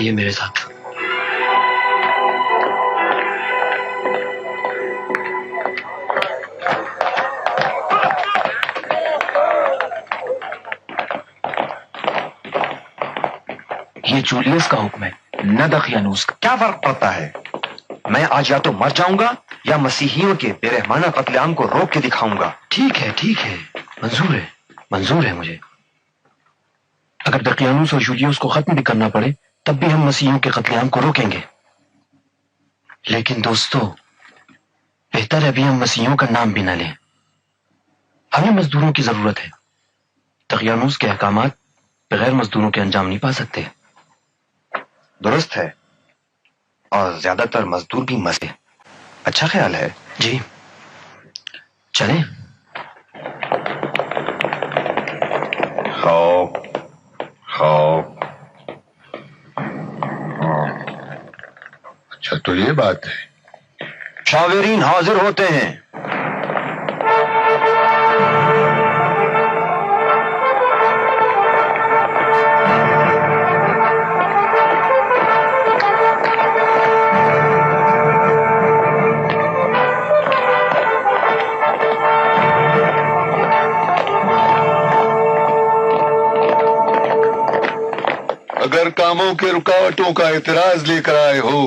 آئیے میرے ساتھ. یہ جولیس کا حکم ہے, نہ دقیانوس کا. کیا فرق پڑتا ہے؟ میں آج یا تو مر جاؤں گا یا مسیحیوں کے بے رحمانہ قتل عام کو روک کے دکھاؤں گا. ٹھیک ہے, منظور ہے مجھے. اگر دقیانوس اور جولیوس کو ختم بھی کرنا پڑے تب بھی ہم مسیحیوں کے قتل عام کو روکیں گے. لیکن دوستو, بہتر ہے ابھی ہم مسیحیوں کا نام بھی نہ لیں. ہمیں مزدوروں کی ضرورت ہے. دقیانوس کے احکامات بغیر مزدوروں کے انجام نہیں پا سکتے. درست ہے, اور زیادہ تر مزدور بھی مسے. اچھا خیال ہے. جی چلیں. کھاؤ کھاؤ. اچھا تو یہ بات ہے. شاورین حاضر ہوتے ہیں. اگر کاموں کے رکاوٹوں کا اعتراض لے کر آئے ہو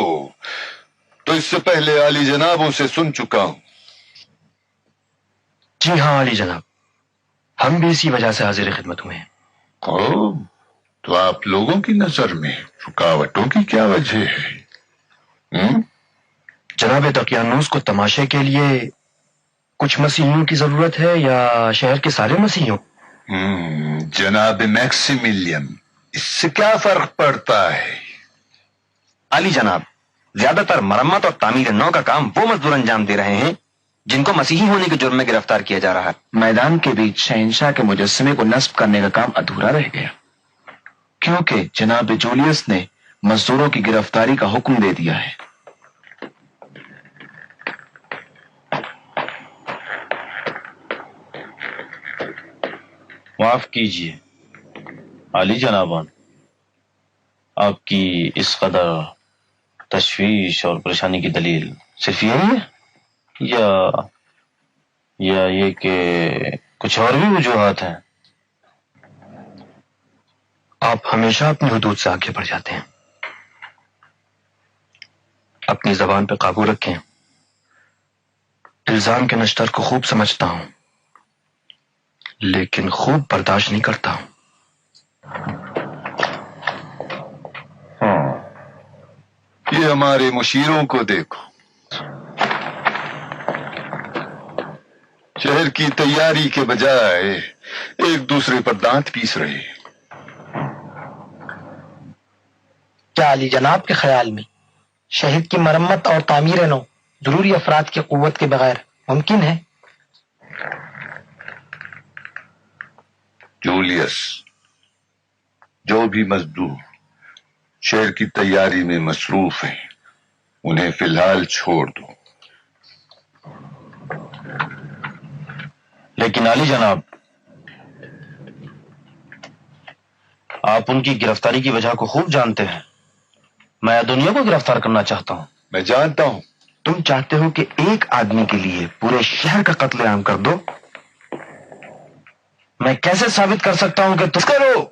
تو اس سے پہلے عالی جنابوں سے سن چکا ہوں. جی ہاں عالی جناب, ہم بھی اسی وجہ سے حاضر خدمت ہوئے ہیں. تو آپ لوگوں کی نظر میں رکاوٹوں کی کیا وجہ ہے؟ جناب دقیانوس کو تماشے کے لیے کچھ مسیحیوں کی ضرورت ہے یا شہر کے سارے مسیحیوں؟ جناب میکسیملین, اس سے کیا فرق پڑتا ہے؟ علی جناب, زیادہ تر مرمت اور تعمیر نو کا کام وہ مزدور انجام دے رہے ہیں جن کو مسیحی ہونے کے جرم میں گرفتار کیا جا رہا ہے. میدان کے بیچ شہنشاہ کے مجسمے کو نصب کرنے کا کام ادھورا رہ گیا کیونکہ جناب جولیس نے مزدوروں کی گرفتاری کا حکم دے دیا ہے. معاف کیجیے عالی جنابان, آپ کی اس قدر تشویش اور پریشانی کی دلیل صرف یہی ہے یا یہ کہ کچھ اور بھی وجوہات ہیں؟ آپ ہمیشہ اپنی حدود سے آگے بڑھ جاتے ہیں. اپنی زبان پہ قابو رکھیں. الزام کے نشتر کو خوب سمجھتا ہوں لیکن خوب برداشت نہیں کرتا ہوں. یہ ہمارے مشیروں کو دیکھو, شہر کی تیاری کے بجائے ایک دوسرے پر دانت پیس رہے. کیا علی جناب کے خیال میں شہر کی مرمت اور تعمیر نو ضروری افراد کی قوت کے بغیر ممکن ہے؟ جولیس, جو بھی مزدور شہر کی تیاری میں مصروف ہیں انہیں فی الحال چھوڑ دو. لیکن عالی جناب, آپ ان کی گرفتاری کی وجہ کو خوب جانتے ہیں. میں دنیا کو گرفتار کرنا چاہتا ہوں. میں جانتا ہوں. تم چاہتے ہو کہ ایک آدمی کے لیے پورے شہر کا قتل عام کر دو؟ میں کیسے ثابت کر سکتا ہوں کہ بس کرو,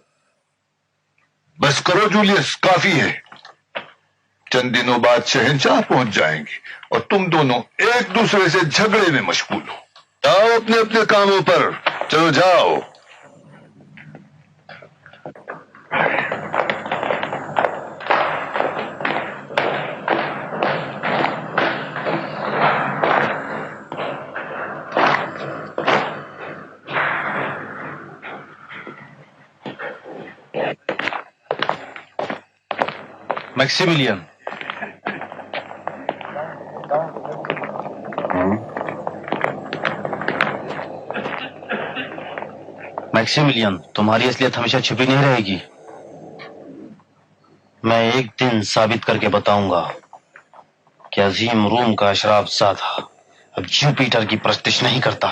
بس کرو جولیس, کافی ہے. چند دنوں بعد شہنشاہ پہنچ جائیں گے اور تم دونوں ایک دوسرے سے جھگڑے میں مشغول ہو. جاؤ اپنے اپنے کاموں پر, چلو جاؤ. میکسیملین, میکسیملین, تمہاری اصلیت ہمیشہ چھپی نہیں رہے گی. میں ایک دن ثابت کر کے بتاؤں گا کہ عظیم روم کا اشراف زادہ اب جوپیٹر کی پرستش نہیں کرتا.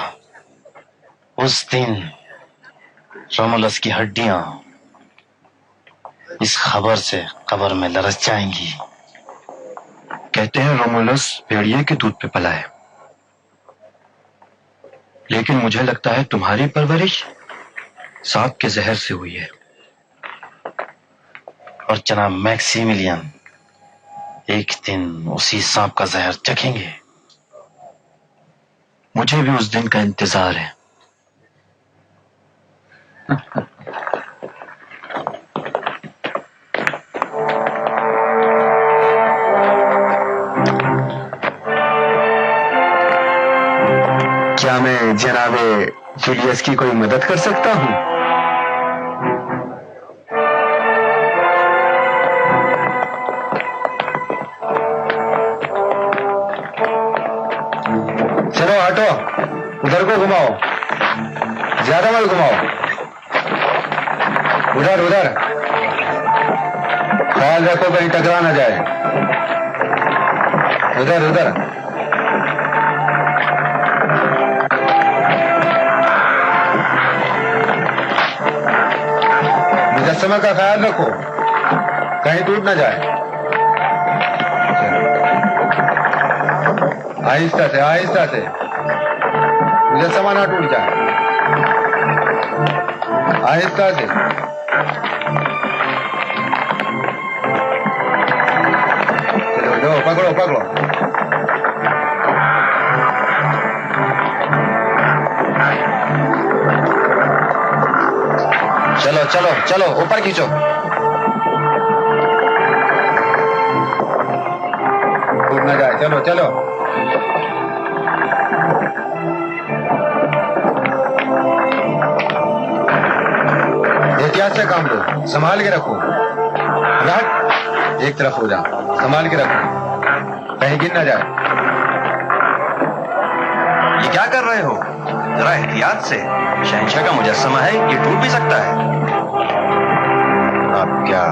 اس دن رومولس کی ہڈیاں اس خبر سے قبر میں لرز جائیں گی. کہتے ہیں رومولس بھیڑیے کے دودھ پہ پلا ہے، لیکن مجھے لگتا ہے تمہاری پرورش سانپ کے زہر سے ہوئی ہے. اور جناب میکسیملین ایک دن اسی سانپ کا زہر چکھیں گے. مجھے بھی اس دن کا انتظار ہے. کیا میں جناب جولیس کی کوئی مدد کر سکتا ہوں؟ چلو ہٹو، ادھر کو گھماؤ، زیادہ مت گھماؤ، ادھر ادھر. خیال رکھو کہیں ٹکرا نہ جائے. ادھر ادھر. مجسمہ کا خیال رکھو کہیں ٹوٹ نہ جائے. آہستہ سے آہستہ سے، مجسمہ نہ ٹوٹ جائے. آہستہ سے. چلو جو پکڑو پکڑو. چلو چلو چلو اوپر کھینچو. ٹوٹ نہ جائے. چلو چلو. احتیاط سے کام لو، سنبھال کے رکھو. ایک طرف ہو جا، سنبھال کے رکھو کہیں گر نہ جائے. یہ کیا کر رہے ہو؟ ذرا احتیاط سے، شہنشاہ کا مجسمہ ہے، یہ ٹوٹ بھی سکتا ہے. آپ کیا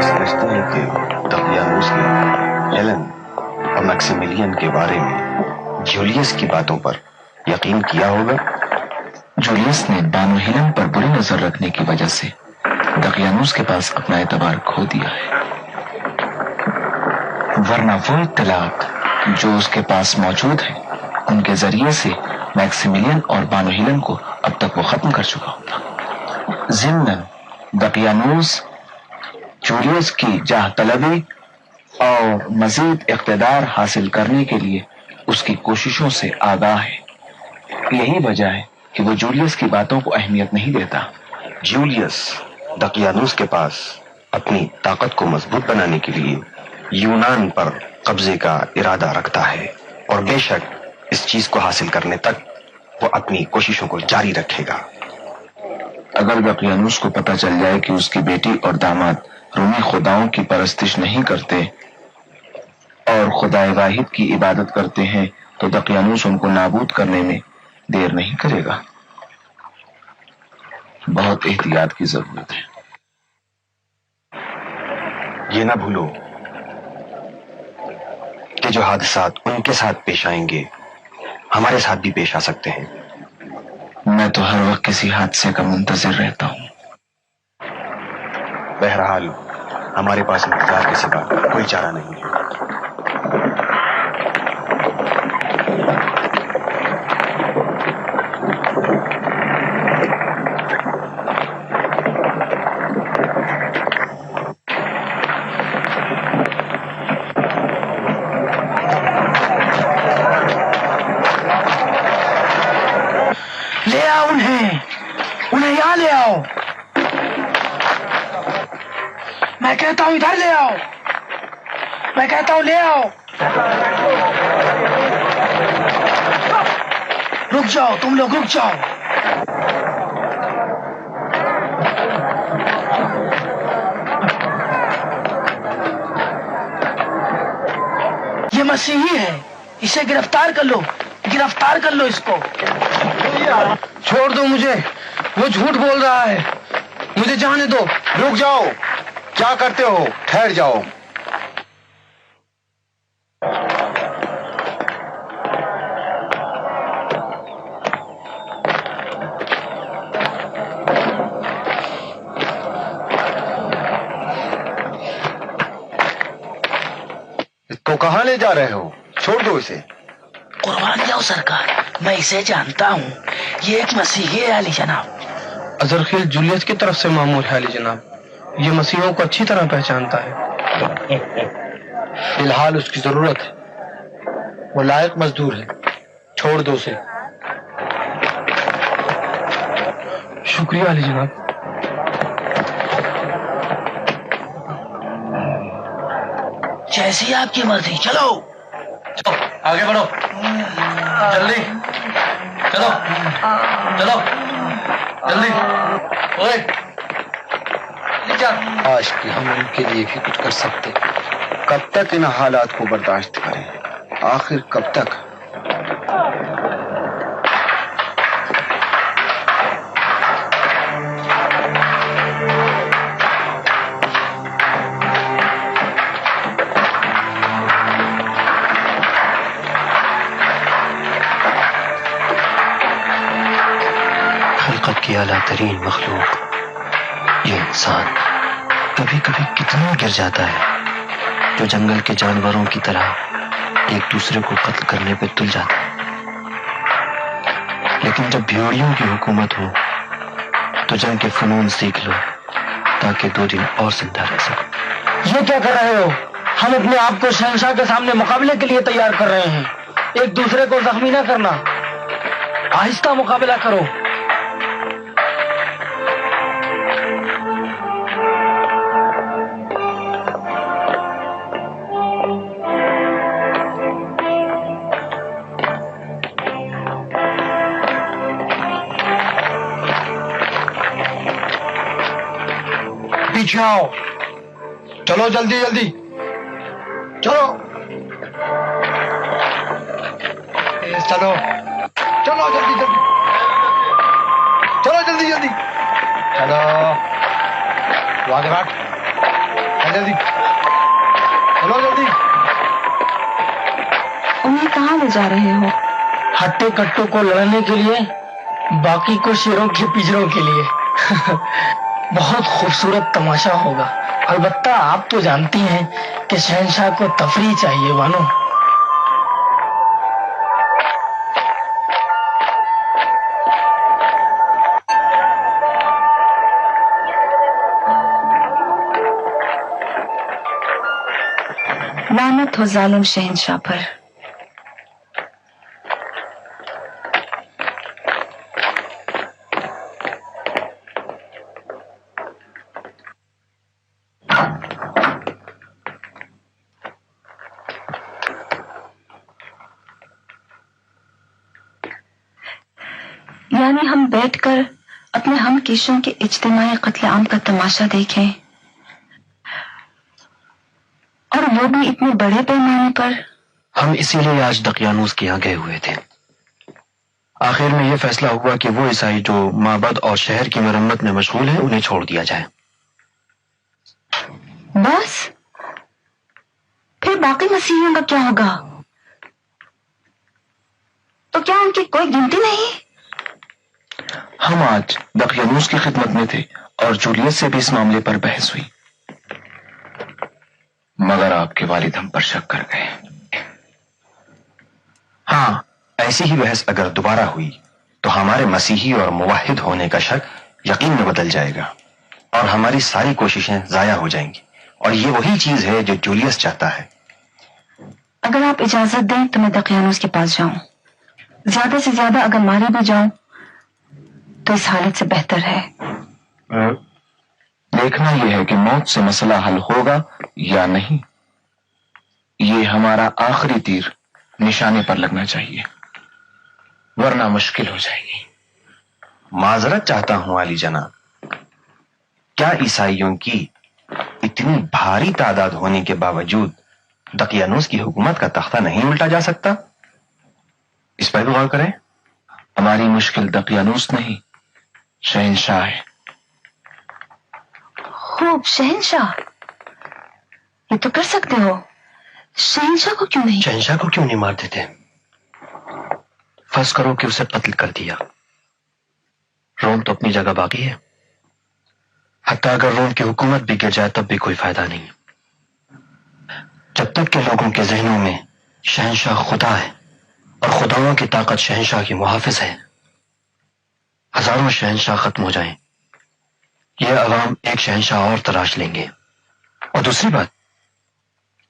سمجھتے ہیں کہ دقیانوس نے ہیلن اور میکسیملین کے بارے میں جولیس کی باتوں پر یقین کیا ہوگا؟ جولیس نے بانو ہیلن پر بری نظر رکھنے کی وجہ سے دقیانوس کے پاس اپنا اعتبار کھو دیا ہے، ورنہ وہ اطلاعات جو اس کے پاس موجود ہیں ان کے ذریعے سے میکسیملین اور بانو ہیلن کو اب تک وہ ختم کر چکا ہوتا. ضمناً دقیانوس جولیس کی جاہ طلبی اور مزید اقتدار حاصل کرنے کے لیے اس کی کوششوں سے آگاہ ہے. یہی وجہ ہے کہ وہ جولیس کی باتوں کو اہمیت نہیں دیتا. جولیس دقیانوس کے پاس اپنی طاقت کو مضبوط بنانے کے لیے یونان پر قبضے کا ارادہ رکھتا ہے، اور بے شک اس چیز کو حاصل کرنے تک وہ اپنی کوششوں کو جاری رکھے گا. اگر دقیانوس کو پتہ چل جائے کہ اس کی بیٹی اور داماد رومی خداؤں کی پرستش نہیں کرتے اور خدا واحد کی عبادت کرتے ہیں تو دقیانوس ان کو نابود کرنے میں دیر نہیں کرے گا. بہت احتیاط کی ضرورت ہے. یہ نہ بھولو کہ جو حادثات ان کے ساتھ پیش آئیں گے ہمارے ساتھ بھی پیش آ سکتے ہیں. میں تو ہر وقت کسی حادثے کا منتظر رہتا ہوں. بہرحال ہمارے پاس انتظار کے سوا کوئی چارہ نہیں ہے. لے آؤ انہیں یہاں لے آؤ. میں کہتا ہوں ادھر لے آؤ. میں کہتا ہوں لے آؤ. رک جاؤ، تم لوگ رک جاؤ. یہ مسیحی ہے، اسے گرفتار کر لو، گرفتار کر لو اس کو. چھوڑ دو مجھے، وہ جھوٹ بول رہا ہے، مجھے جانے دو. رک جاؤ، کیا کرتے ہو؟ ٹھہر جاؤ. کہاں لے جا رہے ہو؟ چھوڑ دو اسے. قربان جاؤ سرکار، میں اسے جانتا ہوں، یہ ایک مسیحی ہے علی جناب. ازرخیل جولیس کی طرف سے مامور ہے علی جناب، یہ مسیحوں کو اچھی طرح پہچانتا ہے. فی الحال اس کی ضرورت ہے، وہ لائق مزدور ہے، چھوڑ دو اسے. شکریہ علی جناب. جیسی آپ کی مرضی. چلو آگے بڑھو، جلدی چلو چلو جلدی. آج کی ہم ان کے لیے بھی کچھ کر سکتے. کب تک ان حالات کو برداشت کریں؟ آخر کب تک؟ خلقت کی اعلیٰ ترین مخلوق یہ انسان کبھی کبھی کتنا گر جاتا ہے، جو جنگل کے جانوروں کی طرح ایک دوسرے کو قتل کرنے پہ تل جاتا ہے. لیکن جب بھیڑیوں کی حکومت ہو تو جنگ کے فنون سیکھ لو تاکہ 2 دن اور زندہ رہ سکو. یہ کیا کر رہے ہو؟ ہم اپنے آپ کو شہنشاہ کے سامنے مقابلے کے لیے تیار کر رہے ہیں. ایک دوسرے کو زخمی نہ کرنا، آہستہ مقابلہ کرو. پیچھے آؤ، چلو جلدی جلدی چلو. چلو چلو جلدی جلدی چلو جلدی جلدی چلو. آگے بڑھ جلدی، چلو جلدی. انہیں کہاں لے جا رہے ہو؟ ہٹے کٹوں کو لڑنے کے لیے، باقی کو شیروں کے پجروں کے لیے. بہت خوبصورت تماشا ہوگا. البتہ آپ تو جانتی ہیں کہ شہنشاہ کو تفریح چاہیے بانو. لعنت ہو ظالم شہنشاہ پر. یعنی ہم بیٹھ کر اپنے ہم کیشوں کے اجتماعی قتل عام کا تماشا دیکھیں، اور وہ بھی اتنے بڑے پیمانے پر. ہم اسی لیے آج دقیانوس کے یہاں گئے ہوئے تھے. آخر میں یہ فیصلہ ہوا کہ وہ عیسائی جو معبد اور شہر کی مرمت میں مشغول ہیں انہیں چھوڑ دیا جائے. بس پھر باقی مسیحیوں کا کیا ہوگا؟ تو کیا ان کی کوئی گنتی نہیں؟ ہم آج دقیانوس کی خدمت میں تھے اور جولیس سے بھی اس معاملے پر بحث ہوئی، مگر آپ کے والد ہم پر شک کر گئے. ہاں، ایسی ہی بحث اگر دوبارہ ہوئی تو ہمارے مسیحی اور موحد ہونے کا شک یقین میں بدل جائے گا اور ہماری ساری کوششیں ضائع ہو جائیں گی. اور یہ وہی چیز ہے جو جولیس چاہتا ہے. اگر آپ اجازت دیں تو میں دقیانوس کے پاس جاؤں. زیادہ سے زیادہ اگر مارے بھی جاؤں تو اس حالت سے بہتر ہے. دیکھنا یہ ہے کہ موت سے مسئلہ حل ہوگا یا نہیں. یہ ہمارا آخری تیر نشانے پر لگنا چاہیے، ورنہ مشکل ہو جائے گی. معذرت چاہتا ہوں علی جناب، کیا عیسائیوں کی اتنی بھاری تعداد ہونے کے باوجود دقیانوس کی حکومت کا تختہ نہیں الٹا جا سکتا؟ اس پر بھی غور کریں. ہماری مشکل دقیانوس نہیں، شہنشاہ ہے. خوب، شہنشاہ یہ تو کر سکتے ہو. شہنشاہ کو کیوں نہیں؟ شہنشاہ کو کیوں نہیں مار دیتے؟ فرض کرو کہ اسے قتل کر دیا، روم تو اپنی جگہ باقی ہے. حتیٰ اگر روم کی حکومت بھی گر جائے تب بھی کوئی فائدہ نہیں. جب تک کہ لوگوں کے ذہنوں میں شہنشاہ خدا ہے اور خداؤں کی طاقت شہنشاہ کی محافظ ہے، ہزاروں شہنشاہ ختم ہو جائیں، یہ عوام ایک شہنشاہ اور تلاش لیں گے۔ اور دوسری بات،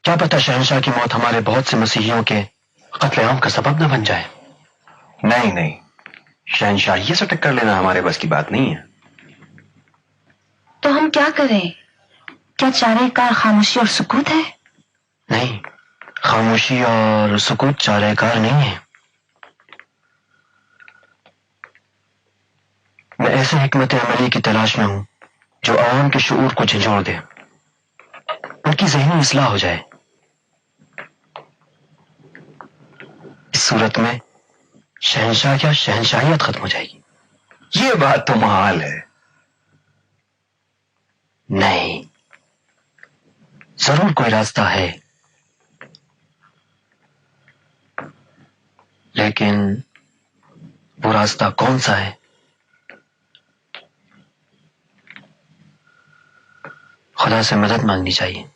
کیا پتہ شہنشاہ کی موت ہمارے بہت سے مسیحیوں کے قتل عام کا سبب نہ بن جائے۔ نہیں نہیں، شہنشاہیے سے ٹکر لینا ہمارے بس کی بات نہیں ہے۔ تو ہم کیا کریں؟ کیا چارہ کار خاموشی اور سکوت ہے؟ نہیں، خاموشی اور سکوت چارہ کار نہیں ہے۔ میں ایسے حکمت عملی کی تلاش میں ہوں جو عوام کے شعور کو جھنجھوڑ دے، ان کی ذہنی اصلاح ہو جائے۔ اس صورت میں شہنشاہ یا شہنشاہیت ختم ہو جائے گی۔ یہ بات تو محال ہے۔ نہیں، ضرور کوئی راستہ ہے، لیکن وہ راستہ کون سا ہے؟ خدا سے مدد مانگنی چاہیے۔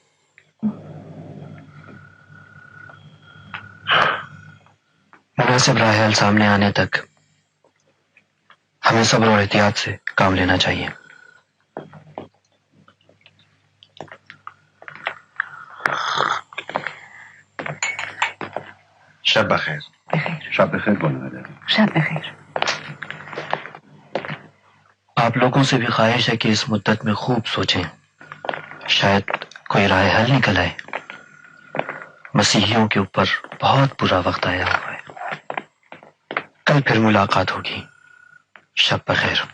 مناسب راہ حل سامنے آنے تک ہمیں صبر اور احتیاط سے کام لینا چاہیے۔ شب بخیر۔ شب بخیر بولنا۔ شب بخیر۔ آپ لوگوں سے بھی خواہش ہے کہ اس مدت میں خوب سوچیں، شاید کوئی راہ حل نکل آئے۔ مسیحیوں کے اوپر بہت برا وقت آیا ہوا ہے۔ کل پھر ملاقات ہوگی۔ شب بخیر۔